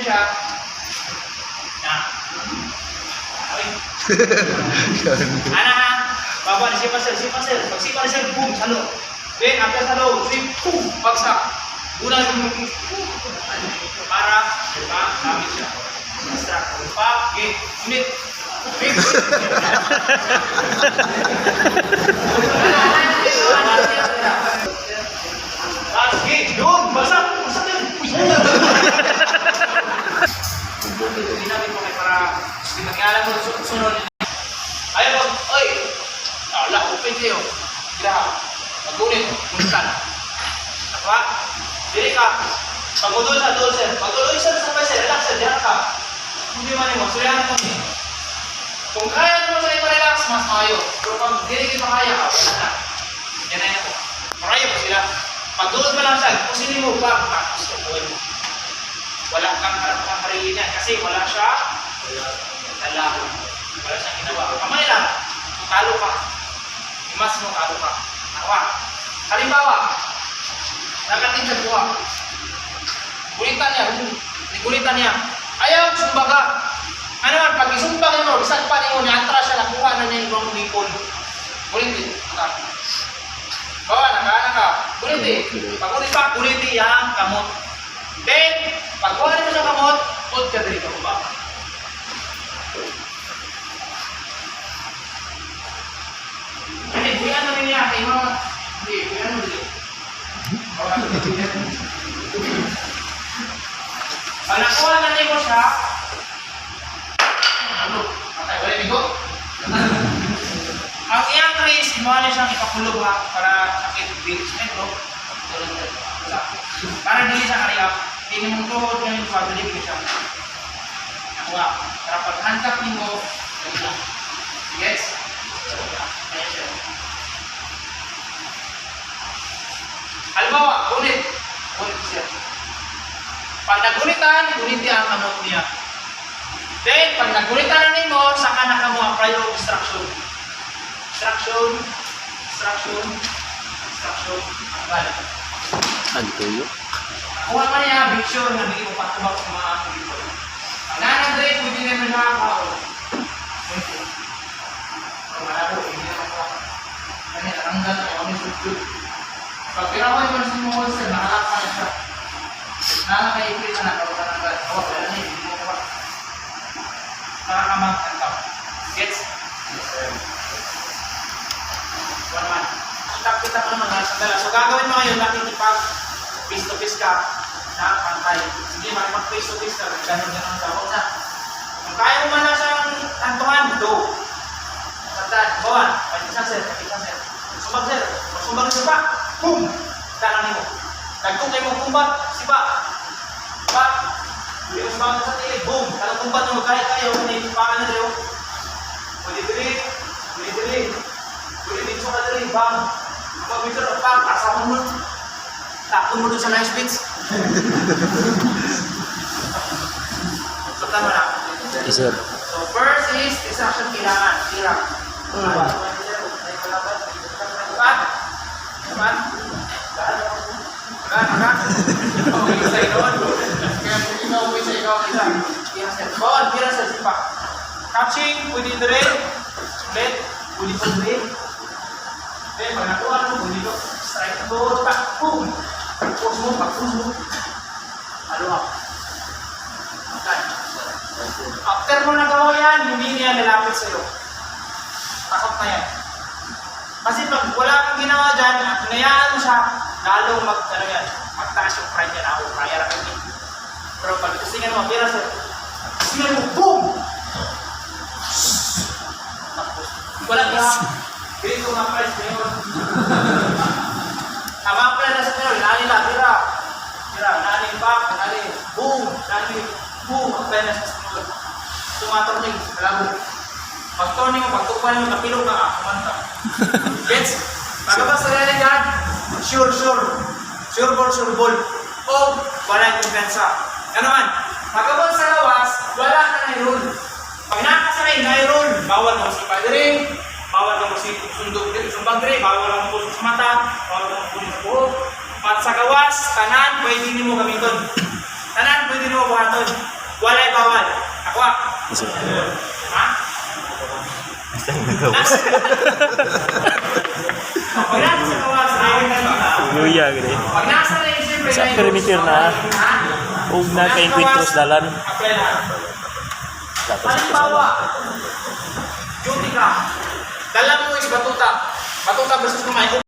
siya. Yan. Okay. Ana ha. Baba na sipa sir. Pag sipa na sir, boom, salo. Then after salo, sweep, boom, bagsak. Una yung para, diba, gamit siya. Extract. Pag, gate, unit. Gate, yun, bagsak yun. Ginamit mo kayo para ginagalan mo sunod. Ayaw mo, oy! Wala, open kayo. Grabe. Mag-unit, gulitan. Diba? Dili ka. Pag-udol sa doon, sir. Pag-udol sa sir, relax, sir. Diyan ka. Hindi man mo, surihan ka niya. Kung kaya naman sa ipa-relax, mas mayo. Pero pag dili ka kaya, wala na. Yan na yan ako. Marayo po sila. Pag-udol pa lang siya, pusinin mo ba? Tapos yung buhay mo. Wala kang karili niya kasi wala siya talaho. Wala siyang ginawa. Kamay lang. Talo ka. Imas mo, talo ka. Nawa. Halimbawa, nakating sa buwa. Gulitan niya. Ayaw, sumbaga. Ano man, pag isumbag mo, isang pa mo, niatra siya, nakuha na niya yung nipon. Gulitin. Bawa, nakaana ka. Gulitin. Pag ulit pa, gulitin yan, kamot. Then, pag kuha mo sa kamot, huwag ka dito ko ba? Hindi, buyan na rin niya. Kaya mga, hindi, buyan mo dito. Pag nakuha na rin mo siya, ano? Matay, wala bigo? Ang iyang race, imuha na siyang ikakulog ha, para sakit bilis metro. Para dili sa karya, hindi mong tuhod ngayon pa, dili ko siya. Nakuha. Para pag handcuff mo, yes? Ayan siya. Halimbawa, ulit. Ulit siya. Pag nagulitan, ulit niya ang kamot niya. Then, pag nagulitan na rin mo, saka na ka mo apply yung instruction. Instruction. Balik. Ano tuyo? Kuha ka niya, make sure na hindi mo patubak sa mga dito. Pag nanagday, pwede naman nakakao. Pag malabo, hindi naman ako. Kanya, tanggal na yung sudjud. Pag pinahoy mo sa mga monster, nakalaka na siya. Nakakaipit na nakaroon ng gas. Huwag na niya, hindi mo kuha. Nakakamang tangkap. Gets? Yes, sir. One man. Kita mo naman nasa dala. So gagawin mo ngayon, nakikipag face to face ka na pantay. Hindi makipag face to face ka, ganun ka. Huwag na. Kung kaya mo man na siyang tantuhan, go. Tandaan, bawan. Pakisang sir. Sumbag sir. Sumbag siya pa. Boom! Tanangin mo. Nagkong kayo mong kumbat, siba. Siba. Hindi mo sumbag sa tilig. Boom! Talang kumbat mo, kahit kayo, hindi ipakan na rin. Pwede dili. Pwede dito ka dili. Bang! Pag-winter of pang, asahon mo. Takon mo dun sa nice beats. Sultan mo na. Yes, sir. So first is extraction kailangan. Hirap. Teman? Agak? Okay, isa yun. Kaya ikaw, isa. Bawal, pira sa sipak. Catching, pwede ito rin. Ulit, pwede ito rin. Then, pag nakuha mo, pwede ito. Strike ito, tak, boom! Push mo, pag-push mo. Ano ka? Okay. After mo nagawa yan, hindi niya nalapit sa'yo. Takot na yan. Kasi pag wala kang ginawa dyan, at hinayaan mo siya, lalong magtaas yung pride niya na ako, kaya rin kami. Pero pag itusingan mo, pira sir, itusingan mo, boom! Tapos, wala ka, hindi ko mga price niyo. Tama pala na sa pero, nani na, pira, nani back, nani, boom, ang pena sa sinulog. Tumaturning, malabo. Pag-turning mo, pag-tupan mo, napilog na ka, kumanta. Gets? Pagkabas sa realidad, sure ball. O, wala yung kumpensa. Ano man, pagkabas sa lawas, wala na na-roll. Pag nakasakay, na-roll, bawal mo si padre, bawal mo si sumbag dre, bawal mo sa mata, bawal mo sa buhok. At sa gawas, kanan, pwede niyo mo gamiton. Tanan, pwede nyo buhaton. Walay bawal. Ako ah. Yes, sir. Ha? Pag nasa sa kawas, ayun na dito. Luya, gini. Pag nasa na yung siyempre Sa perimeter na, huwag na kayong kwentros dalan. apply na. Tapos sa Halimbawa, duty ka. Dala mo is batuta. Batuta versus kumain.